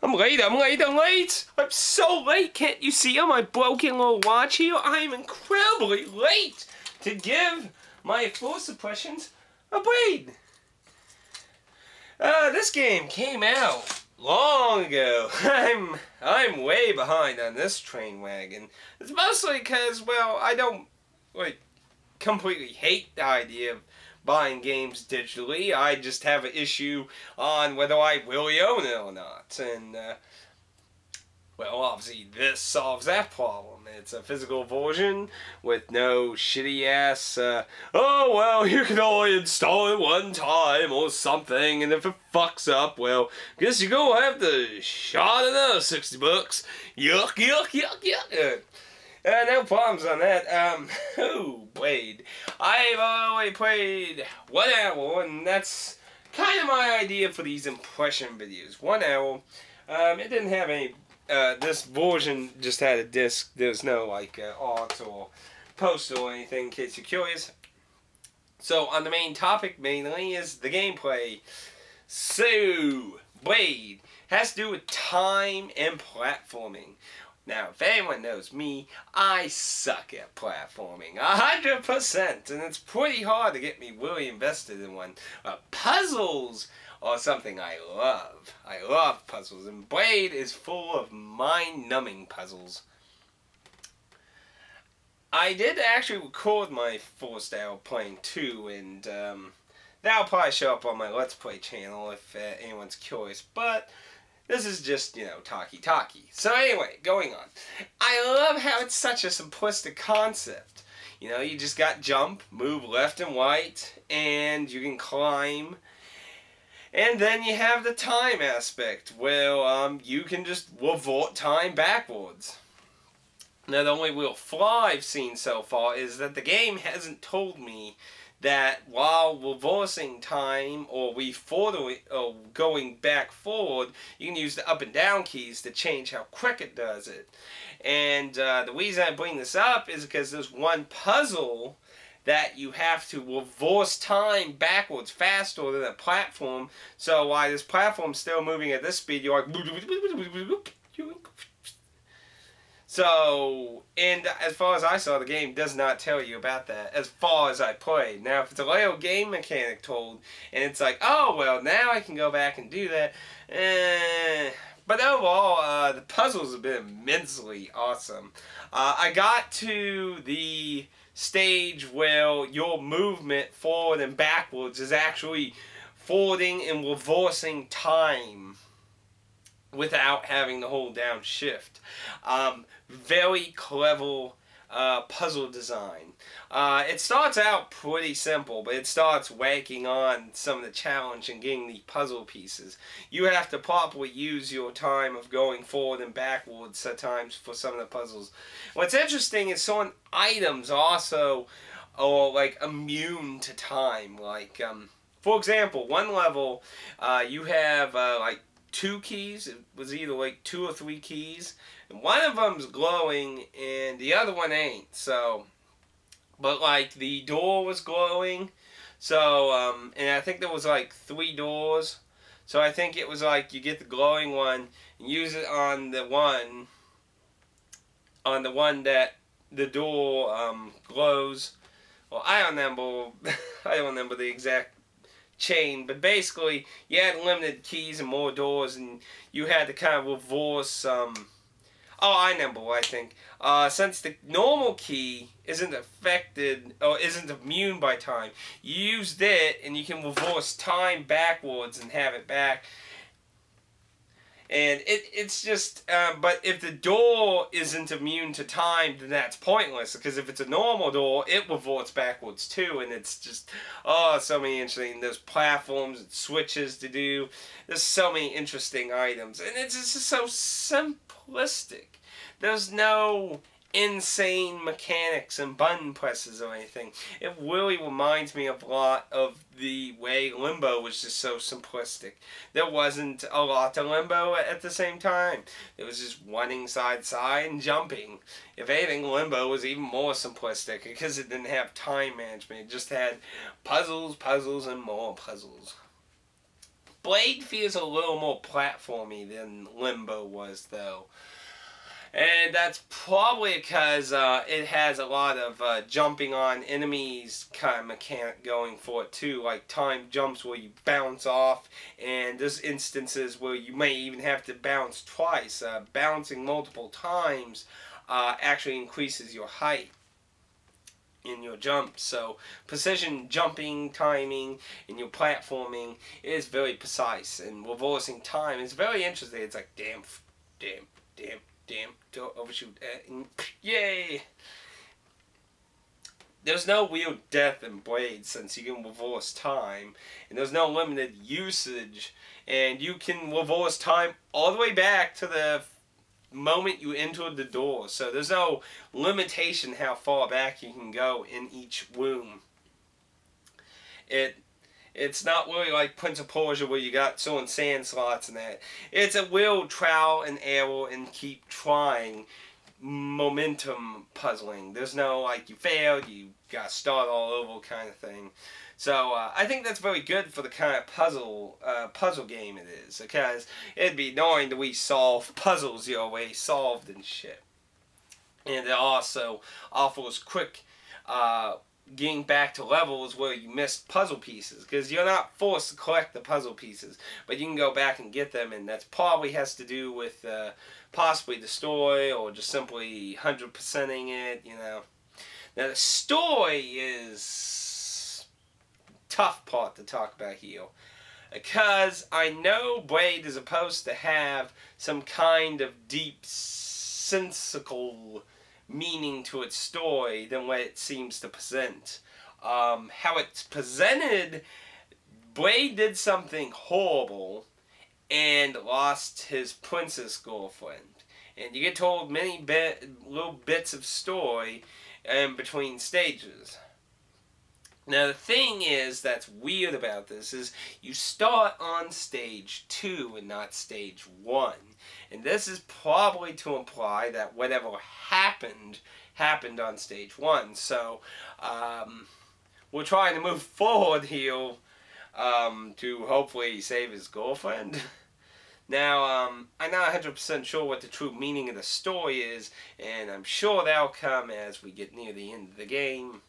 I'm late, I'm late, I'm late! I'm so late, can't you see on my broken little watch here? I'm incredibly late to give my full suppressions a Braid. This game came out long ago. I'm way behind on this train wagon. It's mostly because, well, I don't completely hate the idea of buying games digitally. I just have an issue on whether I really own it or not. And, well, obviously this solves that problem. It's a physical version with no shitty ass, oh, well, you can only install it one time or something, and if it fucks up, well, guess you're gonna have to shot another $60. Yuck, yuck, yuck, yuck. No problems on that. Oh, Braid. I've only played 1 hour, and that's kind of my idea for these impression videos. 1 hour. It didn't have any, this version just had a disc. There's no, art or poster or anything, in case you're curious. So, on the main topic, mainly, is the gameplay. So, Braid has to do with time and platforming. Now, if anyone knows me, I suck at platforming, 100%, and it's pretty hard to get me really invested in one. Puzzles are something I love. I love puzzles, and Braid is full of mind-numbing puzzles. I did actually record my first hour playing too, and that'll probably show up on my Let's Play channel if anyone's curious, but this is just, you know, talkie-talkie. So anyway, going on. I love how it's such a simplistic concept. You know, you just got jump, move left and right, and you can climb. And then you have the time aspect, where you can just revert time backwards. Now, the only real flaw I've seen so far is that the game hasn't told me that while reversing time or going back forward, you can use the up and down keys to change how quick it does it. And the reason I bring this up is because there's one puzzle that you have to reverse time backwards faster than a platform. So while this platform's still moving at this speed, you're like... So, and as far as I saw, the game does not tell you about that, as far as I played. Now, if it's a little game mechanic told, and it's like, oh, well, now I can go back and do that, but overall, the puzzles have been immensely awesome. I got to the stage where your movement forward and backwards is actually forwarding and reversing time without having to hold down shift. Very clever puzzle design. It starts out pretty simple, but it starts working on some of the challenge and getting the puzzle pieces. You have to properly use your time of going forward and backwards at times for some of the puzzles. What's interesting is certain items also are like immune to time. Like, for example, one level you have like 2 keys. It was either like 2 or 3 keys, and one of them's glowing and the other one ain't. So, but like the door was glowing, so and I think there was like 3 doors, so I think it was like you get the glowing one and use it on the one that the door glows. Well, I don't remember the exact chain, but basically you had limited keys and more doors, and you had to kind of reverse. Oh, I remember. I think since the normal key isn't affected or isn't immune by time, you used it and you can reverse time backwards and have it back. And it's just, but if the door isn't immune to time, then that's pointless. Because if it's a normal door, it reverts backwards too. And it's just, oh, so many interesting. There's platforms and switches to do. There's so many interesting items. And it's just so simplistic. There's no insane mechanics and button presses or anything. It really reminds me a lot of the way Limbo was just so simplistic. There wasn't a lot to Limbo at the same time. It was just running side to side and jumping. If anything, Limbo was even more simplistic because it didn't have time management. It just had puzzles, puzzles, and more puzzles. Braid feels a little more platformy than Limbo was, though. And that's probably because it has a lot of jumping on enemies kind of mechanic going for it too, like time jumps where you bounce off, and there's instances where you may even have to bounce twice. Bouncing multiple times actually increases your height in your jump, so precision jumping, timing, and your platforming is very precise, and reversing time is very interesting. It's like damn, don't overshoot, yay! There's no real death in Braid since you can reverse time, and there's no limited usage, and you can reverse time all the way back to the moment you entered the door, so there's no limitation how far back you can go in each room. It's not really like Prince of Persia where you got certain sand slots and that. It's a real trial and error and keep trying momentum puzzling. There's no like you failed, you got to start all over kind of thing. So I think that's very good for the kind of puzzle game it is, because it'd be annoying that we solve puzzles your way solved and shit. And it also offers quick getting back to levels where you missed puzzle pieces, because you're not forced to collect the puzzle pieces, but you can go back and get them, and that probably has to do with possibly the story or just simply 100%ing it, you know. Now the story is tough part to talk about here, because I know Braid is supposed to have some kind of deep sensical meaning to its story than what it seems to present. How it's presented, Braid did something horrible and lost his princess girlfriend, and you get told many little bits of story in between stages. Now the thing is that's weird about this is you start on stage 2 and not stage 1. And this is probably to imply that whatever happened on stage 1. So we're trying to move forward here to hopefully save his girlfriend. Now, I'm not 100% sure what the true meaning of the story is, and I'm sure that'll come as we get near the end of the game.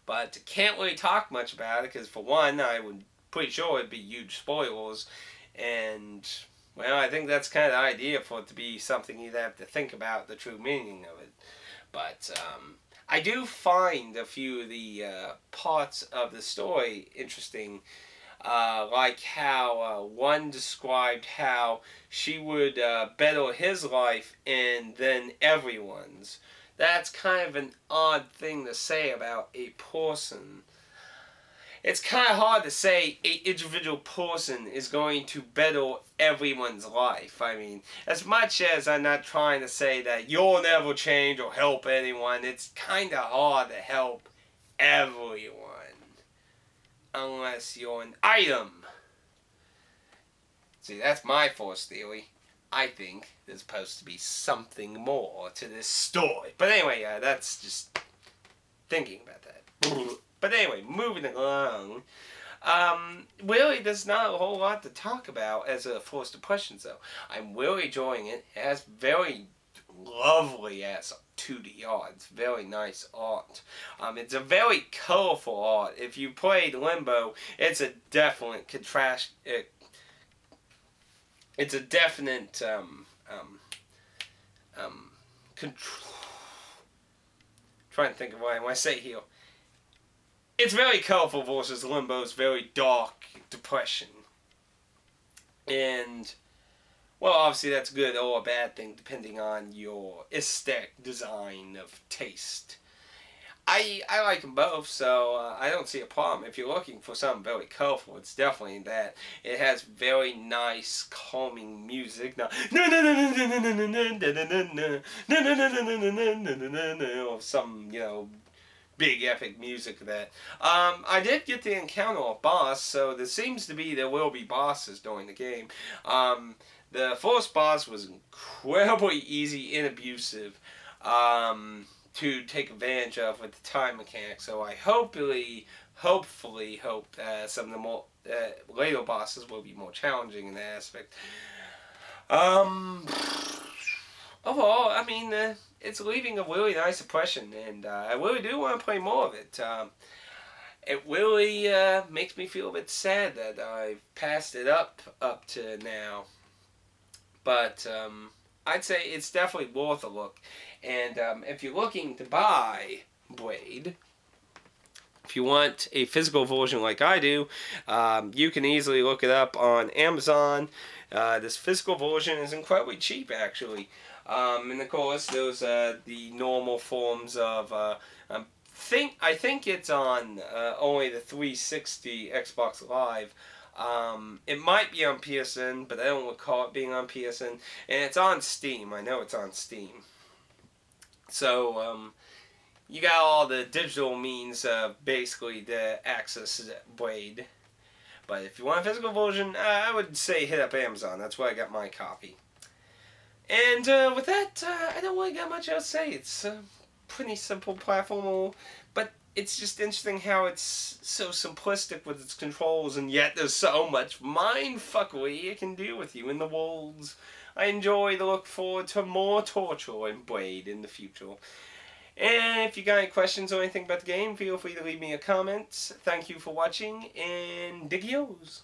But can't really talk much about it, because for one, I would pretty sure it'd be huge spoilers, and well, I think that's kind of the idea for it to be something you'd have to think about the true meaning of it. But I do find a few of the parts of the story interesting, like how one described how she would better his life and then everyone's. That's kind of an odd thing to say about a person. It's kind of hard to say an individual person is going to better everyone's life. I mean, as much as I'm not trying to say that you'll never change or help anyone, it's kind of hard to help everyone. Unless you're an item. See, that's my first theory. I think there's supposed to be something more to this story. But anyway, that's just thinking about that. But anyway, moving along. Really, there's not a whole lot to talk about as a first impressions, though. I'm really enjoying it. It has very lovely ass 2D art. It's very nice art. It's a very colorful art. If you played Limbo, it's a definite contrast. It's a definite trying to think of what I want to say here. It's very colorful versus Limbo's very dark depression. And well, obviously that's a good or a bad thing depending on your aesthetic design of taste. I like them both, so I don't see a problem. If you're looking for something very colorful, it's definitely that. It has very nice, calming music. Or some, you know, big epic music of that. I did get to encounter a boss, so there will be bosses during the game. The first boss was incredibly easy and abusive to take advantage of with the time mechanic, so I hopefully hope some of the more later bosses will be more challenging in that aspect. Overall, I mean, it's leaving a really nice impression, and I really do want to play more of it. It really makes me feel a bit sad that I've passed it up to now, but I'd say it's definitely worth a look. And if you're looking to buy Braid, if you want a physical version like I do, you can easily look it up on Amazon. This physical version is incredibly cheap, actually. And of course, there's the normal forms of. I think it's on only the 360 Xbox Live. It might be on PSN, but I don't recall it being on PSN. And it's on Steam. I know it's on Steam. So, you got all the digital means basically to access Braid. But if you want a physical version, I would say hit up Amazon. That's where I got my copy. And with that, I don't really got much else to say. It's a pretty simple platform, but it's just interesting how it's so simplistic with its controls, and yet there's so much mindfuckery it can do with you in the worlds. I enjoy to look forward to more torture and Braid in the future. And if you got any questions or anything about the game, feel free to leave me a comment. Thank you for watching, and diggios.